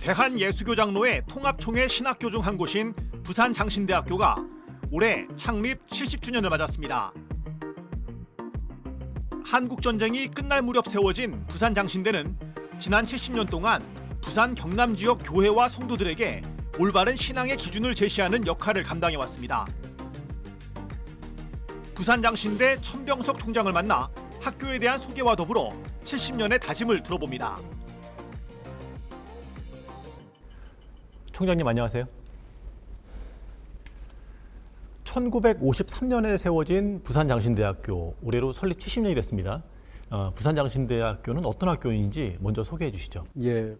대한예수교장로회 통합총회 신학교 중 한 곳인 부산장신대학교가 올해 창립 70주년을 맞았습니다. 한국전쟁이 끝날 무렵 세워진 부산장신대는 지난 70년 동안 부산 경남 지역 교회와 성도들에게 올바른 신앙의 기준을 제시하는 역할을 감당해왔습니다. 부산장신대 천병석 총장을 만나 학교에 대한 소개와 더불어 70년의 다짐을 들어봅니다. 총장님 안녕하세요. 1953년에 세워진 부산장신대학교, 올해로 설립 70년이 됐습니다. 부산장신대학교는 어떤 학교인지 먼저 소개해 주시죠. 예,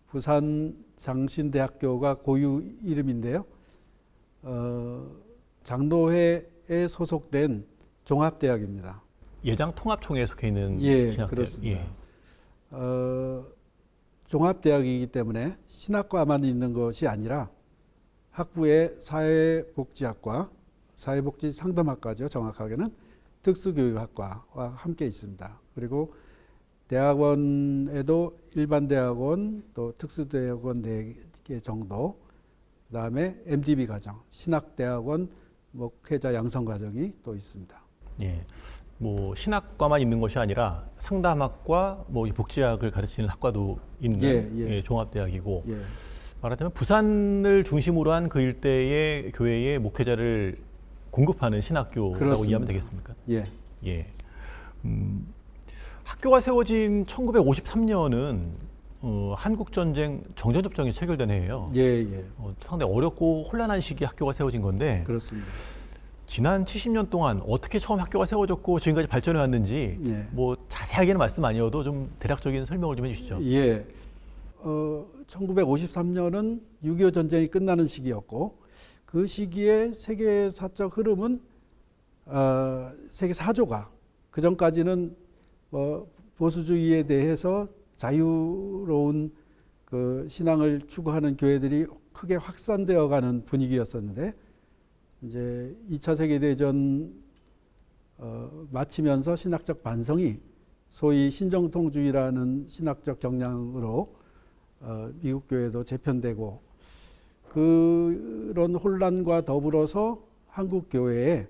부산장신대학교가 고유 이름인데요. 장로회에 소속된 종합대학입니다. 예장 통합총회에 속해 있는 신학대학. 그렇습니다. 종합대학이기 때문에 신학과만 있는 것이 아니라 학부의 사회복지학과, 사회복지 상담학과죠. 정확하게는 특수교육학과와 함께 있습니다. 그리고 대학원에도 일반 대학원, 또 특수대학원 4개 정도, 그다음에 MDB 과정, 신학대학원, 목회자 양성과정이 또 있습니다. 예, 뭐 신학과만 있는 것이 아니라 상담학과, 뭐 복지학을 가르치는 학과도 있는 종합대학이고, 말하자면 부산을 중심으로 한 그 일대의 교회의 목회자를 공급하는 신학교라고 그렇습니다. 이해하면 되겠습니까? 예. 예. 학교가 세워진 1953년은 한국전쟁 정전협정이 체결된 해예요. 상당히 어렵고 혼란한 시기에 학교가 세워진 건데, 그렇습니다. 지난 70년 동안 어떻게 처음 학교가 세워졌고 지금까지 발전해 왔는지 뭐 자세하게는 말씀 아니어도 좀 대략적인 설명을 좀 해주시죠. 1953년은 6.25 전쟁이 끝나는 시기였고, 그 시기에 세계사적 흐름은 세계 사조가, 그 전까지는 보수주의에 대해서 자유로운 그 신앙을 추구하는 교회들이 크게 확산되어가는 분위기였었는데, 이제 2차 세계대전 마치면서 신학적 반성이 소위 신정통주의라는 신학적 경향으로 미국 교회도 재편되고, 그런 혼란과 더불어서 한국 교회의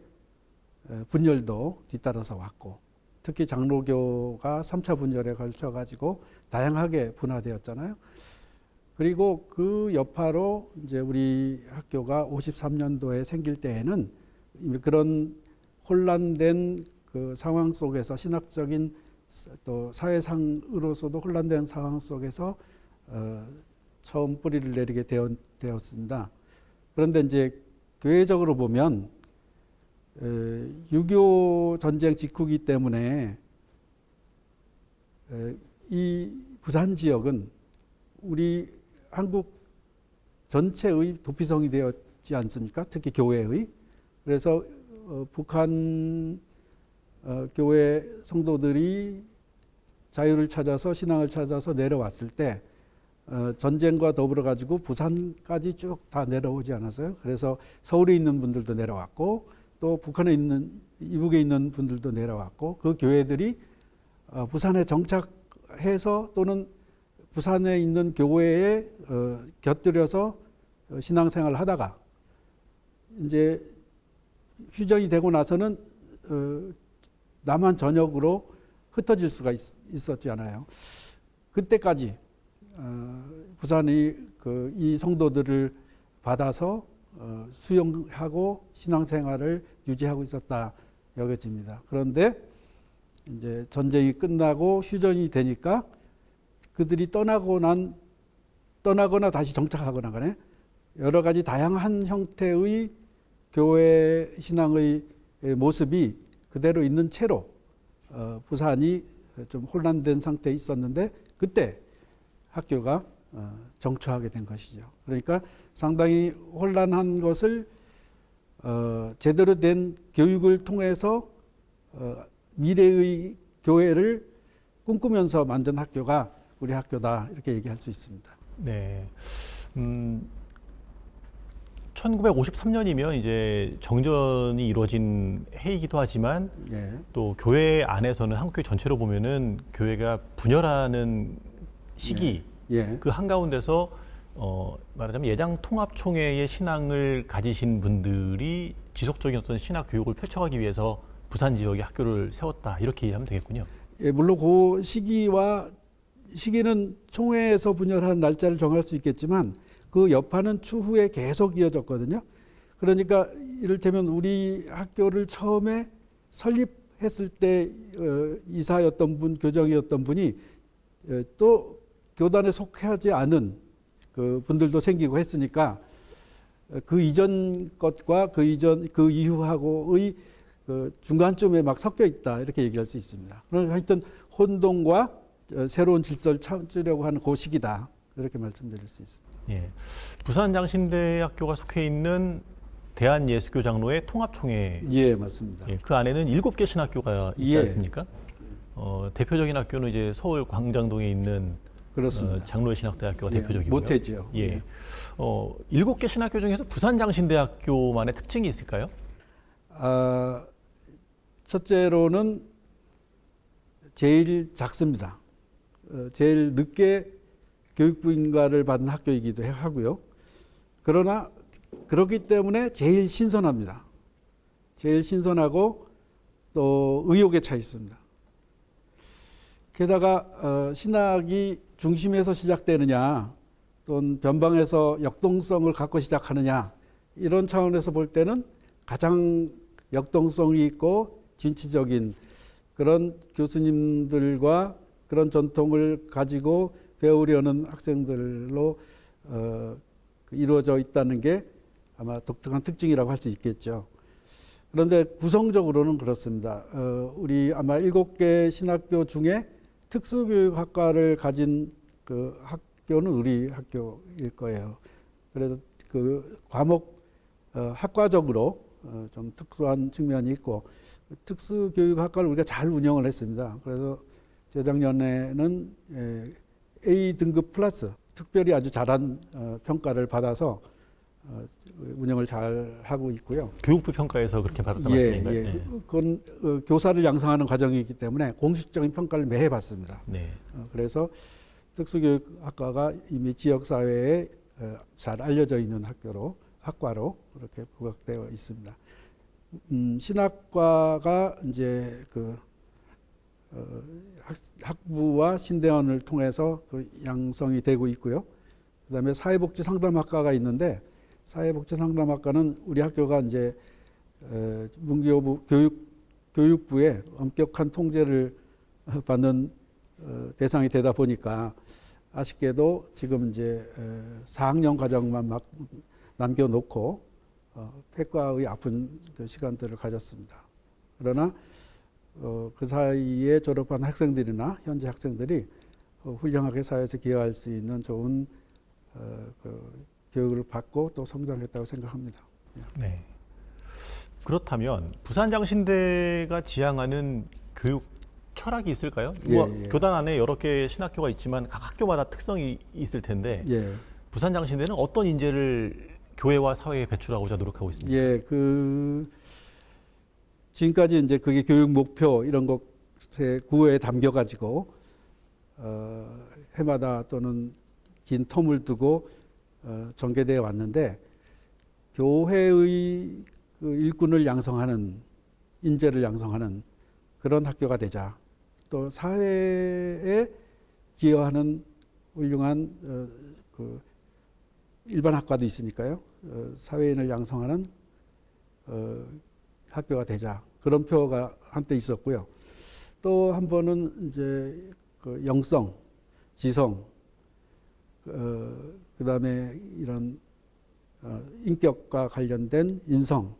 분열도 뒤따라서 왔고, 특히 장로교가 3차 분열에 걸쳐 가지고 다양하게 분화되었잖아요. 그리고 그 여파로 이제 우리 학교가 53년도에 생길 때에는 그런 혼란된 그 상황 속에서, 신학적인 또 사회상으로서도 혼란된 상황 속에서 처음 뿌리를 내리게 되었습니다. 그런데 이제 교회적으로 보면 6.25 전쟁 직후이기 때문에 이 부산 지역은 우리 한국 전체의 도피성이 되었지 않습니까? 특히 교회의. 그래서 북한 교회 성도들이 자유를 찾아서, 신앙을 찾아서 내려왔을 때 전쟁과 더불어 가지고 부산까지 쭉 다 내려오지 않았어요. 그래서 서울에 있는 분들도 내려왔고, 또 북한에 있는, 이북에 있는 분들도 내려왔고, 그 교회들이 부산에 정착해서 또는 부산에 있는 교회에 곁들여서 신앙생활을 하다가 이제 휴전이 되고 나서는 남한 전역으로 흩어질 수가 있었지 않아요. 그때까지 부산이 이 성도들을 받아서 수용하고 신앙생활을 유지하고 있었다 여겨집니다. 그런데 이제 전쟁이 끝나고 휴전이 되니까 그들이 떠나거나 다시 정착하거나 간에 여러 가지 다양한 형태의 교회 신앙의 모습이 그대로 있는 채로 부산이 좀 혼란된 상태에 있었는데, 그때 학교가 정초하게 된 것이죠. 그러니까 상당히 혼란한 것을 제대로 된 교육을 통해서 미래의 교회를 꿈꾸면서 만든 학교가 우리 학교다, 이렇게 얘기할 수 있습니다. 네. 1953년이면 이제 정전이 이루어진 해이기도 하지만 또 교회 안에서는 한국교회 전체로 보면은 교회가 분열하는 시기 예. 그 한가운데서 말하자면 예장통합총회의 신앙을 가지신 분들이 지속적인 어떤 신학 교육을 펼쳐가기 위해서 부산 지역에 학교를 세웠다 이렇게 이해하면 되겠군요. 예, 물론 그 시기는 총회에서 분열한 날짜를 정할 수 있겠지만 그 여파는 추후에 계속 이어졌거든요. 그러니까 이를테면 우리 학교를 처음에 설립했을 때 이사였던 분, 교장이었던 분이 또 교단에 속하지 않은 그 분들도 생기고 했으니까 그 이전 것과 그 이후하고의 그 중간쯤에 막 섞여 있다 이렇게 얘기할 수 있습니다. 그러니까 하여튼 혼동과 새로운 질서를 찾으려고 하는 그 시기다 이렇게 말씀드릴 수 있습니다. 예, 부산장신대학교가 속해 있는 대한예수교 장로회 통합총회. 예, 맞습니다. 예, 그 안에는 7개 신학교가 있지 예. 않습니까? 대표적인 학교는 이제 서울 광장동에 있는 그렇습니다. 장로회 신학대학교가 예, 대표적이고요. 모태지요. 예. 7개 신학교 중에서 부산장신대학교만의 특징이 있을까요? 첫째로는 제일 작습니다. 제일 늦게 교육부 인가를 받은 학교이기도 하고요. 그러나 그렇기 때문에 제일 신선합니다. 제일 신선하고 또 의욕에 차 있습니다. 게다가 신학이 중심에서 시작되느냐 또는 변방에서 역동성을 갖고 시작하느냐 이런 차원에서 볼 때는 가장 역동성이 있고 진취적인 그런 교수님들과 그런 전통을 가지고 배우려는 학생들로 이루어져 있다는 게 아마 독특한 특징이라고 할 수 있겠죠. 그런데 구성적으로는 그렇습니다. 우리 아마 7개 신학교 중에 특수교육학과를 가진 그 학교는 우리 학교일 거예요. 그래서 그 과목 학과적으로 좀 특수한 측면이 있고 특수교육학과를 우리가 잘 운영을 했습니다. 그래서 재작년에는 A 등급 플러스 특별히 아주 잘한 평가를 받아서 운영을 잘 하고 있고요. 교육부 평가에서 그렇게 받았단 말씀인가요? 예. 네. 그건 교사를 양성하는 과정이기 때문에 공식적인 평가를 매해 받습니다. 네. 그래서 특수교육학과가 이미 지역사회에 잘 알려져 있는 학과로 그렇게 부각되어 있습니다. 신학과가 이제 그 학부와 신대원을 통해서 그 양성이 되고 있고요. 그다음에 사회복지 상담학과가 있는데 사회복지 상담학과는 우리 학교가 이제 문교부 교육부의 엄격한 통제를 받는 대상이 되다 보니까 아쉽게도 지금 이제 4학년 과정만 막 남겨놓고 폐과의 아픈 그 시간들을 가졌습니다. 그러나 그 사이에 졸업한 학생들이나 현재 학생들이 훌륭하게 사회에서 기여할 수 있는 좋은 그 교육을 받고 또 성장했다고 생각합니다. 네. 그렇다면 부산장신대가 지향하는 교육 철학이 있을까요? 예. 교단 안에 여러 개의 신학교가 있지만 각 학교마다 특성이 있을 텐데 예. 부산장신대는 어떤 인재를 교회와 사회에 배출하고자 노력하고 있습니까? 예, 그 지금까지 이제 그게 교육 목표 이런 것에 구호에 담겨가지고 해마다 또는 긴 텀을 두고 전개되어 왔는데 교회의 그 일꾼을 양성하는 인재를 양성하는 그런 학교가 되자 또 사회에 기여하는 훌륭한 그 일반 학과도 있으니까요. 사회인을 양성하는 학교가 되자 그런 표가 한때 있었고요. 또 한 번은 이제 그 영성, 지성, 그다음에 이런 인격과 관련된 인성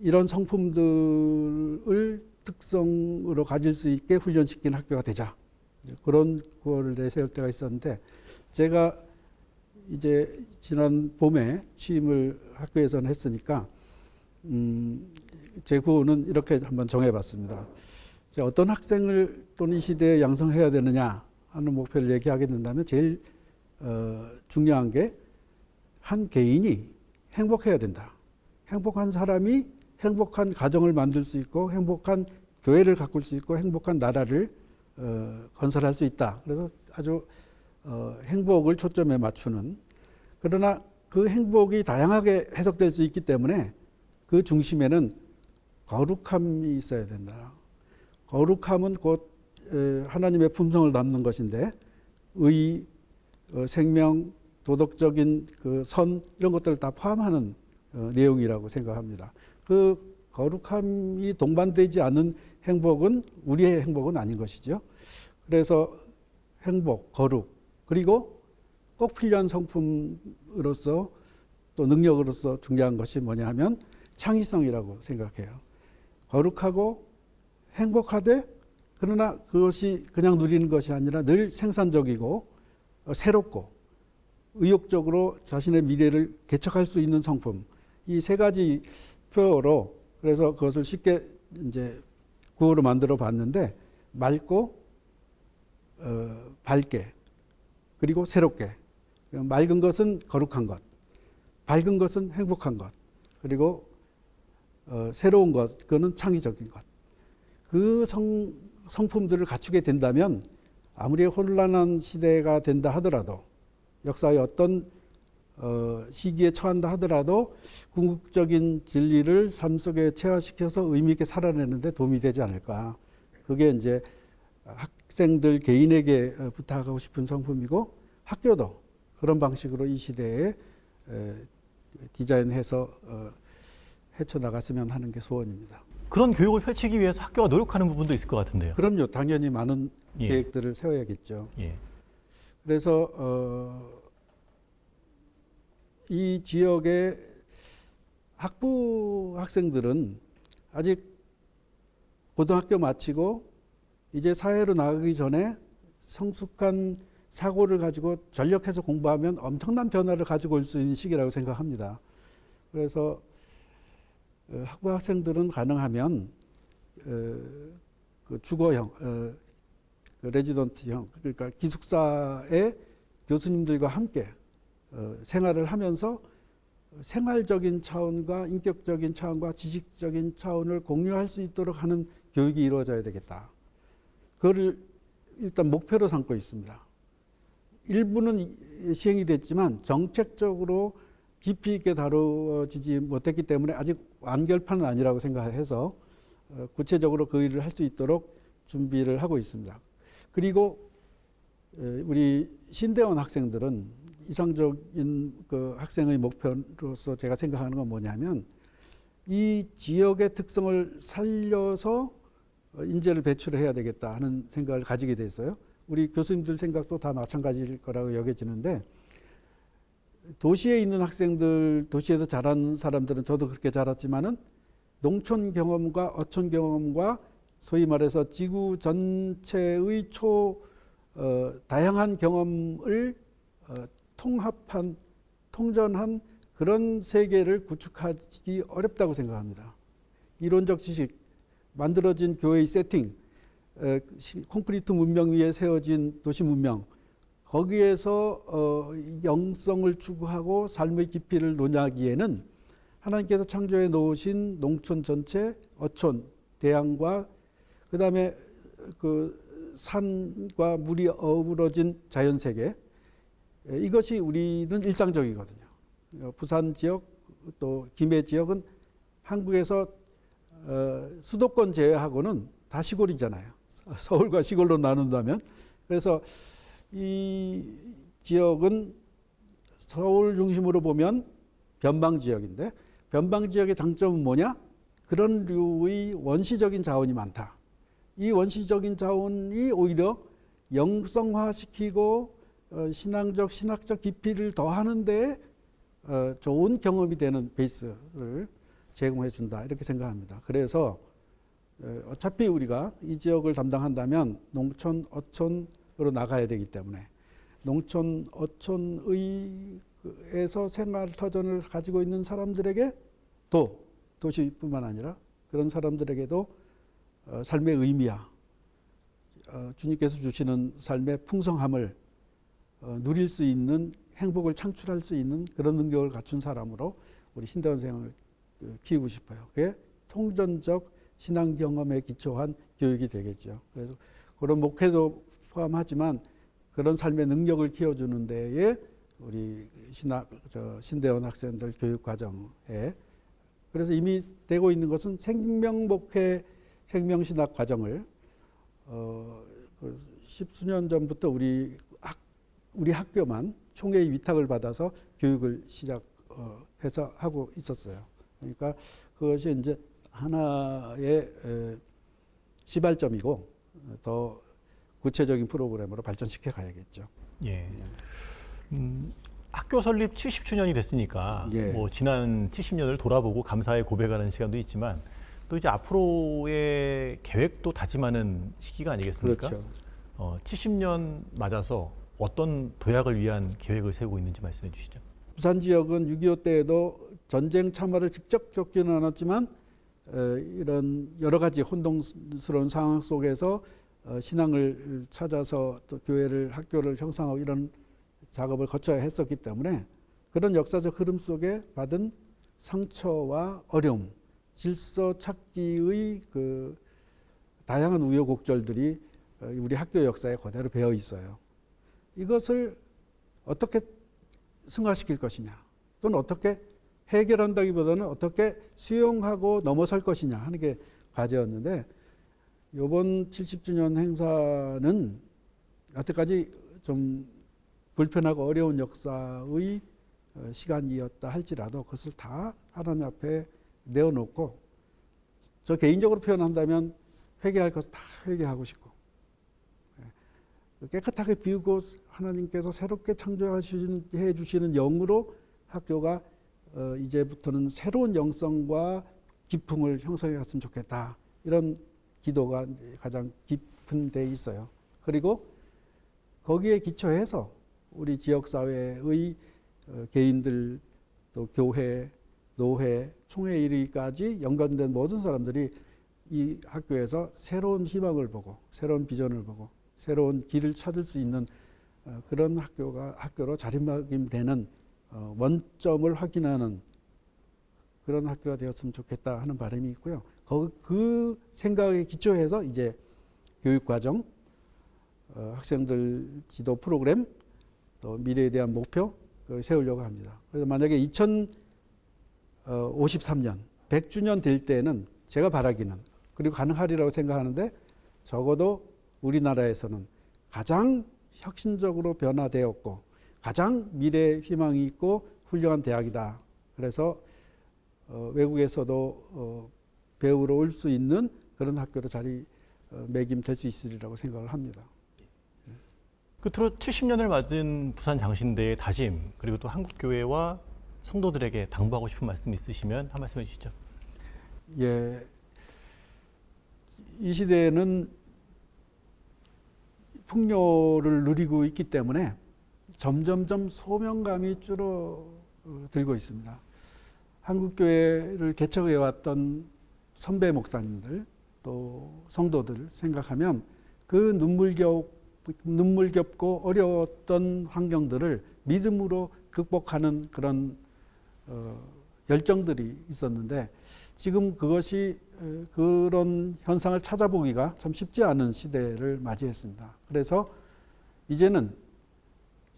이런 성품들을 특성으로 가질 수 있게 훈련시키는 학교가 되자 그런 구호를 내세울 때가 있었는데 제가 이제 지난 봄에 취임을 학교에서는 했으니까 제 구호는 이렇게 한번 정해봤습니다. 어떤 학생을 또는 이 시대에 양성해야 되느냐 하는 목표를 얘기하게 된다면 제일 중요한 게 한 개인이 행복해야 된다. 행복한 사람이 행복한 가정을 만들 수 있고 행복한 교회를 가꿀 수 있고 행복한 나라를 건설할 수 있다. 그래서 아주 행복을 초점에 맞추는, 그러나 그 행복이 다양하게 해석될 수 있기 때문에 그 중심에는 거룩함이 있어야 된다. 거룩함은 곧 하나님의 품성을 담는 것인데 의, 생명, 도덕적인 그 선 이런 것들을 다 포함하는 내용이라고 생각합니다. 그 거룩함이 동반되지 않은 행복은 우리의 행복은 아닌 것이죠. 그래서 행복, 거룩, 그리고 꼭 필요한 성품으로서 또 능력으로서 중요한 것이 뭐냐 하면 창의성이라고 생각해요. 거룩하고 행복하되 그러나 그것이 그냥 누리는 것이 아니라 늘 생산적이고 새롭고 의욕적으로 자신의 미래를 개척할 수 있는 성품, 이 세 가지 표로 그래서 그것을 쉽게 이제 구호로 만들어 봤는데 맑고 밝게 그리고 새롭게. 맑은 것은 거룩한 것, 밝은 것은 행복한 것, 그리고 새로운 것, 그거는 창의적인 것. 그 성품들을 갖추게 된다면 아무리 혼란한 시대가 된다 하더라도 역사의 어떤 시기에 처한다 하더라도 궁극적인 진리를 삶 속에 체화시켜서 의미 있게 살아내는데 도움이 되지 않을까. 그게 이제 학생들 개인에게 부탁하고 싶은 성품이고 학교도 그런 방식으로 이 시대에 디자인해서 헤쳐나갔으면 하는 게 소원입니다. 그런 교육을 펼치기 위해서 학교가 노력하는 부분도 있을 것 같은데요. 그럼요. 당연히 많은 예. 계획들을 세워야겠죠. 예. 그래서 이 지역의 학부 학생들은 아직 고등학교 마치고 이제 사회로 나가기 전에 성숙한 사고를 가지고 전력해서 공부하면 엄청난 변화를 가지고 올 수 있는 시기라고 생각합니다. 그래서 학부 학생들은 가능하면 그 주거형, 그 레지던트형, 그러니까 기숙사의 교수님들과 함께 생활을 하면서 생활적인 차원과 인격적인 차원과 지식적인 차원을 공유할 수 있도록 하는 교육이 이루어져야 되겠다. 그거를 일단 목표로 삼고 있습니다. 일부는 시행이 됐지만 정책적으로 깊이 있게 다루어지지 못했기 때문에 아직 완결판은 아니라고 생각해서 구체적으로 그 일을 할 수 있도록 준비를 하고 있습니다. 그리고 우리 신대원 학생들은 이상적인 그 학생의 목표로서 제가 생각하는 건 뭐냐면 이 지역의 특성을 살려서 인재를 배출해야 되겠다 하는 생각을 가지게 됐어요. 우리 교수님들 생각도 다 마찬가지일 거라고 여겨지는데 도시에 있는 학생들, 도시에서 자란 사람들은 저도 그렇게 자랐지만은 농촌 경험과 어촌 경험과 소위 말해서 지구 전체의 다양한 경험을 통합한, 통전한 그런 세계를 구축하기 어렵다고 생각합니다. 이론적 지식, 만들어진 교회의 세팅, 콘크리트 문명 위에 세워진 도시 문명, 거기에서 영성을 추구하고 삶의 깊이를 논하기에는 하나님께서 창조해 놓으신 농촌 전체, 어촌, 대양과 그 다음에 그 산과 물이 어우러진 자연세계, 이것이 우리는 일상적이거든요. 부산 지역 또 김해 지역은 한국에서 수도권 제외하고는 다 시골이잖아요. 서울과 시골로 나눈다면. 그래서 이 지역은 서울 중심으로 보면 변방 지역인데 변방 지역의 장점은 뭐냐? 그런 류의 원시적인 자원이 많다. 이 원시적인 자원이 오히려 영성화시키고 신앙적, 신학적 깊이를 더하는 데 좋은 경험이 되는 베이스를 제공해 준다. 이렇게 생각합니다. 그래서 어차피 우리가 이 지역을 담당한다면 농촌, 어촌으로 나가야 되기 때문에 농촌, 어촌에서 생활 터전을 가지고 있는 사람들에게 또 도시뿐만 아니라 그런 사람들에게도 삶의 의미야, 주님께서 주시는 삶의 풍성함을 누릴 수 있는 행복을 창출할 수 있는 그런 능력을 갖춘 사람으로 우리 신대원생을 키우고 싶어요. 그게 통전적 신앙 경험에 기초한 교육이 되겠죠. 그래서 그런 목회도 포함하지만 그런 삶의 능력을 키워주는 데에 우리 신대원 학생들 교육 과정에 그래서 이미 되고 있는 것은 생명목회 생명신학 과정을 10수년 전부터 우리 학교만 총회의 위탁을 받아서 교육을 시작해서 하고 있었어요. 그러니까 그것이 이제 하나의 시발점이고 더 구체적인 프로그램으로 발전시켜 가야겠죠. 예. 학교 설립 70주년이 됐으니까 예. 뭐 지난 70년을 돌아보고 감사의 고백하는 시간도 있지만 또 이제 앞으로의 계획도 다짐하는 시기가 아니겠습니까? 그렇죠. 70년 맞아서 어떤 도약을 위한 계획을 세우고 있는지 말씀해 주시죠. 부산 지역은 6.25 때에도 전쟁 참화를 직접 겪지는 않았지만 이런 여러 가지 혼동스러운 상황 속에서 신앙을 찾아서 또 교회를 학교를 형성하고 이런 작업을 거쳐야 했었기 때문에 그런 역사적 흐름 속에 받은 상처와 어려움, 질서 찾기의 그 다양한 우여곡절들이 우리 학교 역사에 그대로 배어 있어요. 이것을 어떻게 승화시킬 것이냐 또는 어떻게 해결한다기보다는 어떻게 수용하고 넘어설 것이냐 하는 게 과제였는데 이번 70주년 행사는 여태까지 좀 불편하고 어려운 역사의 시간이었다 할지라도 그것을 다 하나님 앞에 내어놓고 저 개인적으로 표현한다면 회개할 것을 다 회개하고 싶고 깨끗하게 비우고 하나님께서 새롭게 창조해 주시는 영으로 학교가 이제부터는 새로운 영성과 기풍을 형성해 갔으면 좋겠다. 이런 기도가 가장 깊은 데 있어요. 그리고 거기에 기초해서 우리 지역사회의 개인들 또 교회, 노회, 총회 이르기까지 연관된 모든 사람들이 이 학교에서 새로운 희망을 보고 새로운 비전을 보고 새로운 길을 찾을 수 있는 그런 학교로 자리매김되는 원점을 확인하는 그런 학교가 되었으면 좋겠다 하는 바람이 있고요. 그 생각에 기초해서 이제 교육과정, 학생들 지도 프로그램, 또 미래에 대한 목표 세우려고 합니다. 그래서 만약에 2053년 100주년 될 때는 제가 바라기는 그리고 가능하리라고 생각하는데 적어도 우리나라에서는 가장 혁신적으로 변화되었고 가장 미래 희망이 있고 훌륭한 대학이다. 그래서 외국에서도 배우러 올 수 있는 그런 학교로 자리매김될 수 있으리라고 생각을 합니다. 끝으로 70년을 맞은 부산 장신대의 다짐 그리고 또 한국교회와 성도들에게 당부하고 싶은 말씀 있으시면 한 말씀 해주시죠. 예, 이 시대에는 풍요를 누리고 있기 때문에 점점점 소명감이 줄어들고 있습니다. 한국교회를 개척해왔던 선배 목사님들 또 성도들 생각하면 그 눈물겹고 어려웠던 환경들을 믿음으로 극복하는 그런 열정들이 있었는데 지금 그것이 그런 현상을 찾아보기가 참 쉽지 않은 시대를 맞이했습니다. 그래서 이제는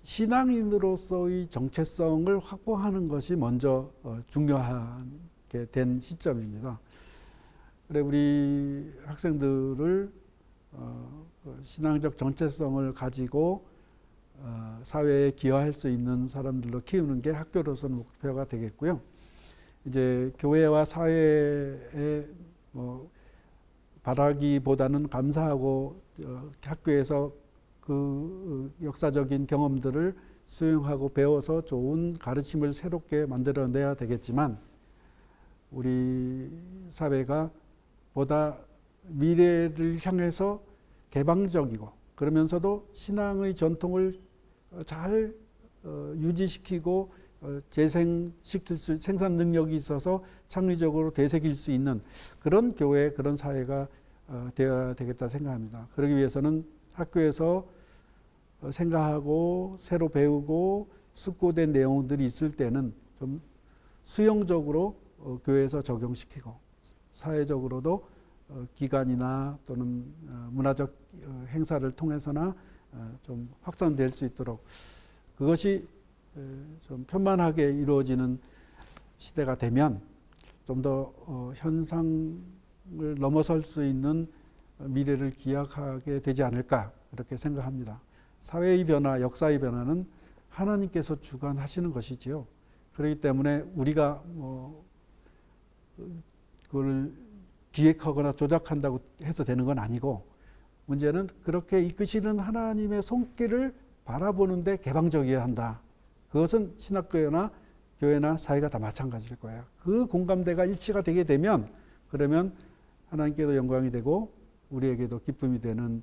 신앙인으로서의 정체성을 확보하는 것이 먼저 중요하게 된 시점입니다. 그래 우리 학생들을 신앙적 정체성을 가지고 사회에 기여할 수 있는 사람들로 키우는 게 학교로서는 목표가 되겠고요. 이제 교회와 사회에 바라기보다는 감사하고 학교에서 그 역사적인 경험들을 수용하고 배워서 좋은 가르침을 새롭게 만들어내야 되겠지만 우리 사회가 보다 미래를 향해서 개방적이고 그러면서도 신앙의 전통을 잘 유지시키고 재생시킬 수 생산 능력이 있어서 창의적으로 되새길 수 있는 그런 교회 그런 사회가 되어야 되겠다 생각합니다. 그러기 위해서는 학교에서 생각하고 새로 배우고 숙고된 내용들이 있을 때는 좀 수용적으로 교회에서 적용시키고 사회적으로도 기관이나 또는 문화적 행사를 통해서나 좀 확산될 수 있도록 그것이 좀 편만하게 이루어지는 시대가 되면 좀 더 현상을 넘어설 수 있는 미래를 기약하게 되지 않을까 그렇게 생각합니다. 사회의 변화, 역사의 변화는 하나님께서 주관하시는 것이지요. 그렇기 때문에 우리가 그걸 기획하거나 조작한다고 해서 되는 건 아니고 문제는 그렇게 이끄시는 하나님의 손길을 바라보는데 개방적이어야 한다. 그것은 신학교나 교회나 사회가 다 마찬가지일 거예요. 그 공감대가 일치가 되게 되면 그러면 하나님께도 영광이 되고 우리에게도 기쁨이 되는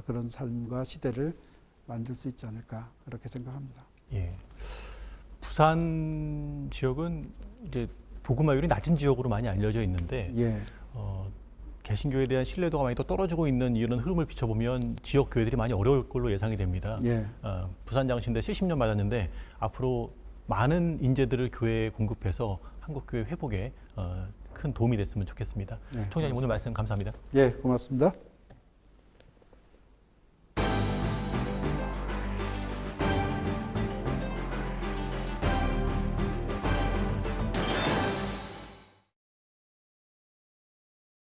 그런 삶과 시대를 만들 수 있지 않을까 그렇게 생각합니다. 예. 부산 지역은 이제 복음화율이 낮은 지역으로 많이 알려져 있는데 예. 개신교에 대한 신뢰도가 많이 또 떨어지고 있는 이런 흐름을 비춰보면 지역 교회들이 많이 어려울 걸로 예상이 됩니다. 예. 부산 장신대 70년 맞았는데 앞으로 많은 인재들을 교회에 공급해서 한국교회 회복에 큰 도움이 됐으면 좋겠습니다. 네, 총장님 오늘 말씀 감사합니다. 예, 고맙습니다.